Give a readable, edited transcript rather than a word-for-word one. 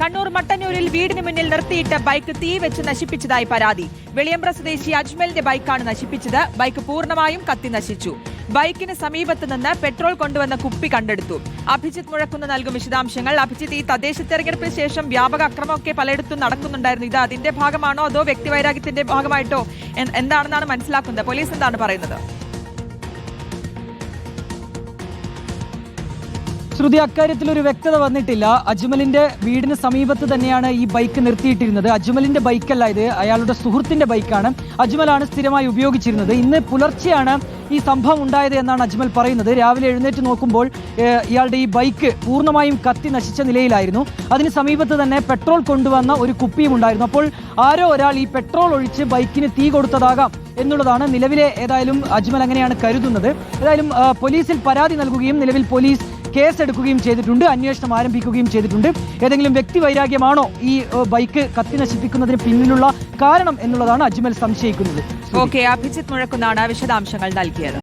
കണ്ണൂർ മട്ടന്നൂരിൽ വീടിന് മുന്നിൽ നിർത്തിയിട്ട ബൈക്ക് തീ വെച്ച് നശിപ്പിച്ചതായി പരാതി. വെളിയമ്പ്ര സ്വദേശി അജ്മലിന്റെ ബൈക്കാണ് നശിപ്പിച്ചത്. ബൈക്ക് പൂർണ്ണമായും കത്തി നശിച്ചു. ബൈക്കിന് സമീപത്ത് നിന്ന് പെട്രോൾ കൊണ്ടുവന്ന കുപ്പി കണ്ടെടുത്തു. അഭിജിത്ത് മുഴക്കുന്ന് നൽകും വിശദാംശങ്ങൾ. അഭിജിത്ത്, ഈ തദ്ദേശ തെരഞ്ഞെടുപ്പിന് ശേഷം വ്യാപക അക്രമമൊക്കെ പലയിടത്തും നടക്കുന്നുണ്ടായിരുന്നു. ഇത് അതിന്റെ ഭാഗമാണോ അതോ വ്യക്തിവൈരാഗ്യത്തിന്റെ ഭാഗമായിട്ടോ എന്താണെന്നാണ് മനസ്സിലാക്കുന്നത്? പോലീസ് എന്താണ് പറയുന്നത്? ശ്രുതി, അക്കാര്യത്തിൽ ഒരു വ്യക്തത വന്നിട്ടില്ല. അജ്മലിന്റെ വീടിന് സമീപത്ത് തന്നെയാണ് ഈ ബൈക്ക് നിർത്തിയിട്ടിരുന്നത്. അജ്മലിന്റെ ബൈക്കല്ല ഇത്, അയാളുടെ സുഹൃത്തിന്റെ ബൈക്കാണ്. അജ്മലാണ് സ്ഥിരമായി ഉപയോഗിച്ചിരുന്നത്. ഇന്ന് പുലർച്ചെയാണ് ഈ സംഭവം ഉണ്ടായത് എന്നാണ് അജ്മൽ പറയുന്നത്. രാവിലെ എഴുന്നേറ്റ് നോക്കുമ്പോൾ ഇയാളുടെ ഈ ബൈക്ക് പൂർണ്ണമായും കത്തി നശിച്ച നിലയിലായിരുന്നു. അതിന് സമീപത്ത് തന്നെ പെട്രോൾ കൊണ്ടുവന്ന ഒരു കുപ്പിയും ഉണ്ടായിരുന്നു. അപ്പോൾ ആരോ ഒരാൾ ഈ പെട്രോൾ ഒഴിച്ച് ബൈക്കിന് തീ കൊടുത്തതാകാം എന്നുള്ളതാണ് നിലവിലെ ഏതായാലും അജ്മൽ അങ്ങനെയാണ് കരുതുന്നത്. ഏതായാലും പോലീസിൽ പരാതി നൽകുകയും നിലവിൽ പോലീസ് കേസെടുക്കുകയും ചെയ്തിട്ടുണ്ട്. അന്വേഷണം ആരംഭിക്കുകയും ചെയ്തിട്ടുണ്ട്. ഏതെങ്കിലും വ്യക്തിവൈരാഗ്യമാണോ ഈ ബൈക്ക് കത്തി നശിപ്പിക്കുന്നതിന് പിന്നിലുള്ള കാരണം എന്നുള്ളതാണ് അജ്മൽ സംശയിക്കുന്നത്. ഓക്കെ, അഭിജിത്ത് മുഴക്കുന്നാണ് വിശദാംശങ്ങൾ നൽകിയത്.